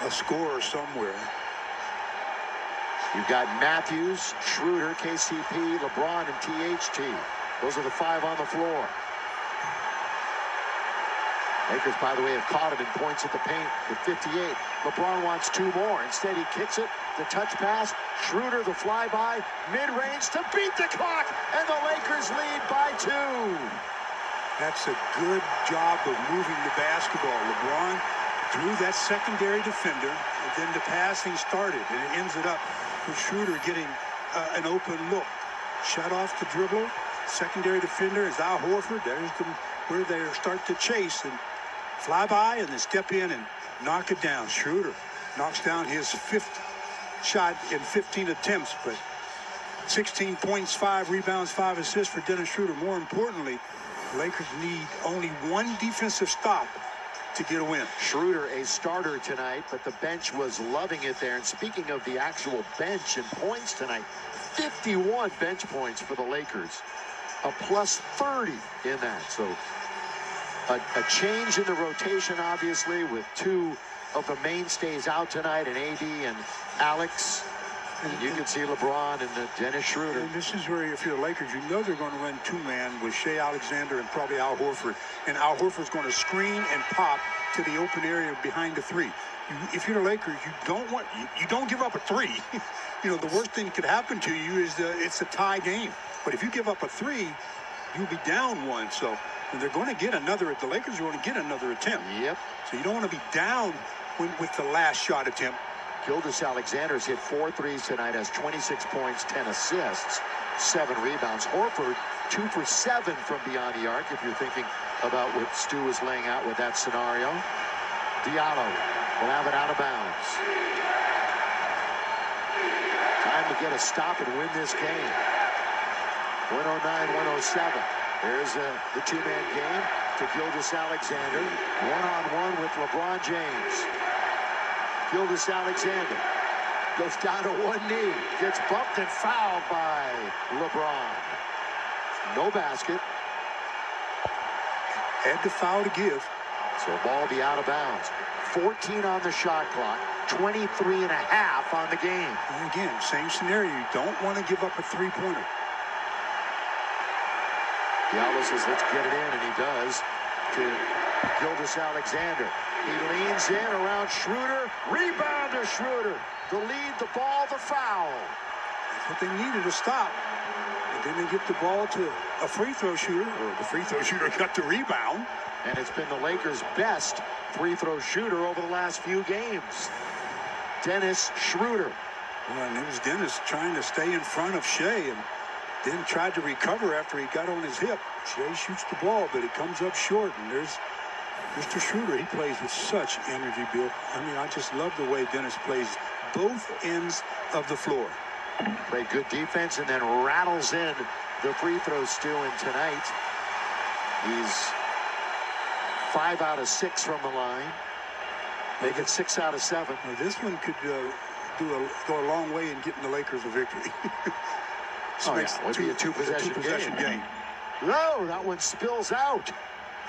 a scorer somewhere. You've got Matthews, Schroeder, KCP, LeBron, and THT. Those are the 5 on the floor. Lakers, by the way, have caught him in points at the paint with 58. LeBron wants 2 more. Instead, he kicks it. The touch pass. Schroeder, the flyby. Mid-range to beat the clock. And the Lakers lead by 2. That's a good job of moving the basketball. LeBron drew that secondary defender, and then the passing started, and it ends it up with Schroeder getting an open look. Shut off the dribble. Secondary defender is Al Horford. There's where they start to chase and fly by and then step in and knock it down. Schroeder knocks down his 5th shot in 15 attempts, but 16 points, 5 rebounds, 5 assists for Dennis Schroeder. More importantly, the Lakers need only 1 defensive stop to get a win. Schroeder, a starter tonight, but the bench was loving it there. And speaking of the actual bench and points tonight, 51 bench points for the Lakers. A plus 30 in that. So a change in the rotation, obviously, with 2 of the mainstays out tonight, and AD and Alex. And you can see LeBron and Dennis Schroeder. And this is where, if you're the Lakers, you know they're going to run 2-man with Shai Alexander and probably Al Horford. And Al Horford's going to screen and pop to the open area behind the 3. If you're the Lakers, you don't give up a 3. You know, the worst thing that could happen to you is it's a tie game. But if you give up a 3, you'll be down 1. So they're going to get another. The Lakers are going to get another attempt. Yep. So you don't want to be down with the last shot attempt. Gilgeous-Alexander's hit 4 threes tonight, has 26 points, 10 assists, 7 rebounds. Horford, 2 for 7 from beyond the arc, if you're thinking about what Stu was laying out with that scenario. Diallo will have it out of bounds. Time to get a stop and win this game. 109-107. There's the 2-man game to Gilgeous-Alexander. One-on-one with LeBron James. Gilgeous-Alexander goes down to 1 knee. Gets bumped and fouled by LeBron. No basket. Had the foul to give. So the ball will be out of bounds. 14 on the shot clock. 23 and a half on the game. And again, same scenario. You don't want to give up a 3-pointer. Diallo says, let's get it in, and he does to Gilgeous-Alexander. He leans in around Schroeder. Rebound to Schroeder. The lead, the ball, the foul. That's what they needed to stop. And then they get the ball to a free throw shooter, or the free throw shooter got the rebound. And it's been the Lakers' best free throw shooter over the last few games. Dennis Schroeder. Well, and it was Dennis trying to stay in front of Shai, and then tried to recover after he got on his hip. Shai shoots the ball, but it comes up short, and there's Mr. Schroeder. He plays with such energy, Bill. I mean, I just love the way Dennis plays both ends of the floor. Played good defense and then rattles in the free throw steal in tonight. He's 5 out of 6 from the line. Make it 6 out of 7. Well, this one could go a long way in getting the Lakers a victory. It would be a two-possession game. No, that one spills out.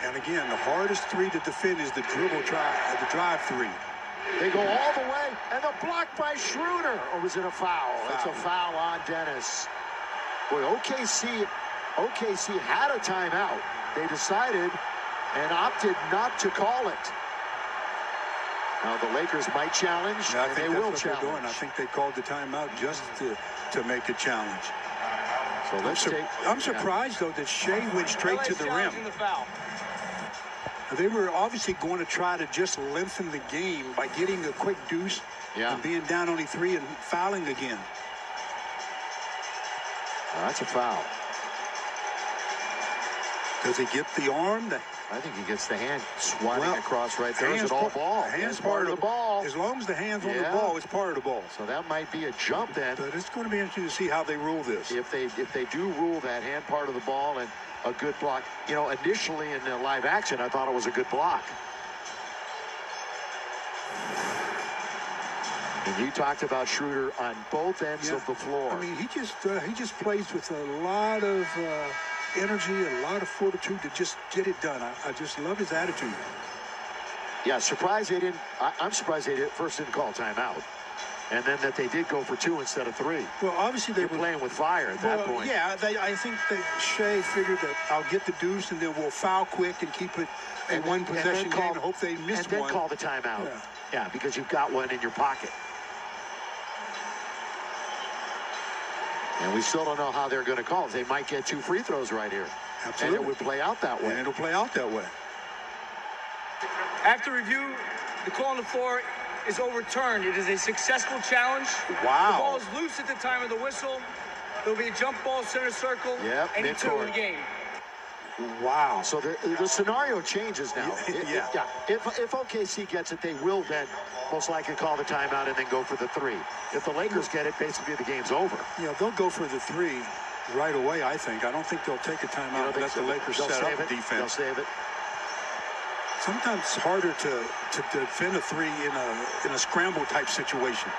And again, the hardest 3 to defend is the drive 3. They go all the way, and the block by Schroeder. Or was it a foul? It's a foul on Dennis. Boy, OKC had a timeout. They decided and opted not to call it. Now the Lakers might challenge, and they will challenge. I think they called the timeout just to make a challenge. So I'm surprised, though, that Shai went straight to the rim. They were obviously going to try to just lengthen the game by getting a quick deuce and being down only 3 and fouling again. That's a foul. Does he get the arm? I think he gets the hand swatting across right there. Is it all ball? Hand's part of the ball. As long as the hand's on the ball, it's part of the ball. So that might be a jump then. But it's going to be interesting to see how they rule this. If they do rule that hand part of the ball and a good block. You know, initially in the live action, I thought it was a good block. And you talked about Schroeder on both ends of the floor. I mean, he just plays with a lot of energy, a lot of fortitude to just get it done. I just love his attitude. Yeah, surprised they didn't. I'm surprised they first didn't call timeout. And then that they did go for 2 instead of 3. Well, obviously they were playing with fire at that point. Yeah, I think that Shea figured that I'll get the deuce and then we'll foul quick and keep it a one possession game and hope they miss one. And then call the timeout. Yeah, because you've got one in your pocket. And we still don't know how they're going to call it. They might get 2 free throws right here. Absolutely. And it would play out that way. And it'll play out that way. After review, the call on the floor is overturned. It is a successful challenge. Wow. The ball is loose at the time of the whistle. There'll be a jump ball, center circle, any 2 in the game. Wow. So the scenario changes now. Yeah. If OKC gets it, they will then most likely call the timeout and then go for the 3. If the Lakers get it, basically the game's over. Yeah, they'll go for the 3 right away, I think. I don't think they'll take a timeout and let the Lakers set up a defense. They'll save it. Sometimes it's harder to defend a 3 in a scramble type situation.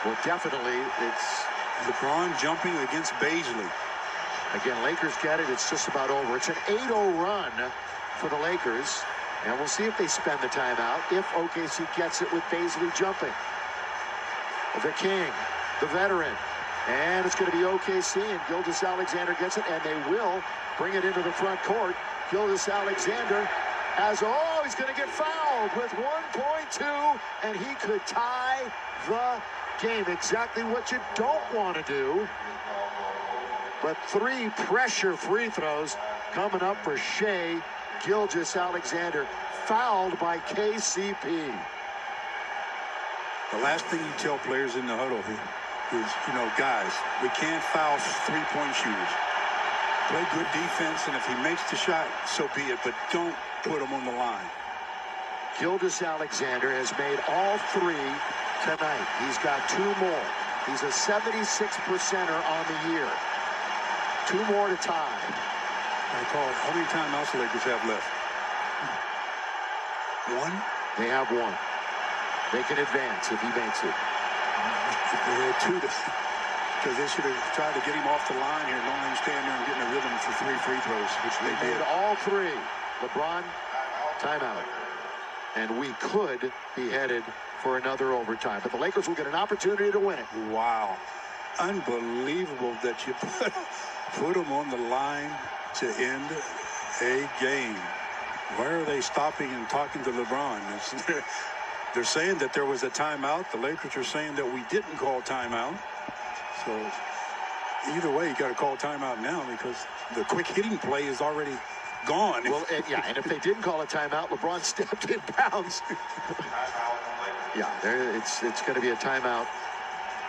Well, definitely it's LeBron jumping against Bazley. Again, Lakers get it. It's just about over. It's an 8-0 run for the Lakers. And we'll see if they spend the timeout if OKC gets it with Bazley jumping. The King, the veteran. And it's going to be OKC, and Gilgeous-Alexander gets it, and they will bring it into the front court. Gilgeous-Alexander has, he's going to get fouled with 1.2, and he could tie the game. Exactly what you don't want to do. But 3 pressure free throws coming up for Shea Gilgeous-Alexander, fouled by KCP. The last thing you tell players in the huddle is, guys, we can't foul 3-point shooters. Play good defense, and if he makes the shot, so be it, but don't put him on the line. Gilgeous-Alexander has made all 3 tonight. He's got 2 more. He's a 76%er on the year. 2 more to tie. I call it, how many timeouts the Lakers have left? 1? They have 1. They can advance if he makes it. They had 2 because they should have tried to get him off the line here. Don't let him stand there and get in a rhythm for 3 free throws, which they did. All 3. LeBron, timeout. And we could be headed for another overtime. But the Lakers will get an opportunity to win it. Wow. Unbelievable that you put them on the line to end a game. Why are they stopping and talking to LeBron? They're saying that there was a timeout. The Lakers are saying that we didn't call timeout. So either way, you got to call timeout now because the quick hitting play is already gone. Well, and if they didn't call a timeout, LeBron stepped in bounds. It's going to be a timeout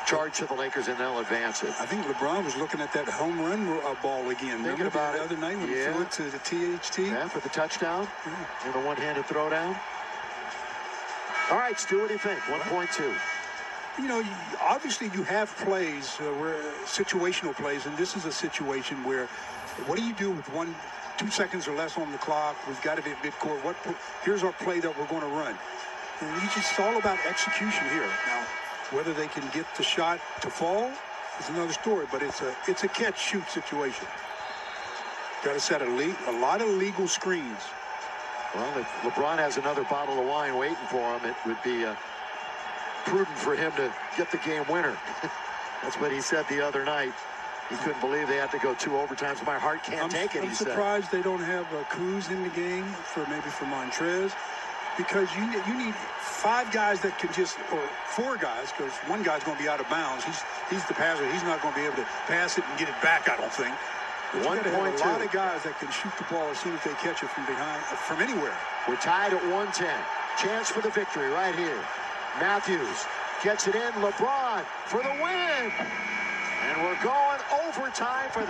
charge to the Lakers, and they'll advance it. I think LeBron was looking at that home run ball again. Thinking about the other night when he threw it to the THT? Yeah, for the touchdown and the one-handed throwdown. All right, Stu, what do you think? 1.2. Obviously you have plays where situational plays, and this is a situation where what do you do with 2 seconds or less on the clock? We've got it at midcourt. Here's our play that we're going to run. And it's all about execution here. Now, whether they can get the shot to fall is another story, but it's a catch-shoot situation. Got to set a lot of legal screens. Well, if LeBron has another bottle of wine waiting for him, it would be prudent for him to get the game winner. That's what he said the other night. He couldn't believe they had to go 2 overtimes. My heart can't take it, he said. I'm surprised they don't have Cruz in the game for Montrez, because you need 5 guys that can or 4 guys, because 1 guy's going to be out of bounds. He's the passer. He's not going to be able to pass it and get it back, I don't think. But you got to have a lot of guys that can shoot the ball as soon as they catch it from behind, from anywhere. We're tied at 110. Chance for the victory right here. Matthews gets it in. LeBron for the win. And we're going overtime for the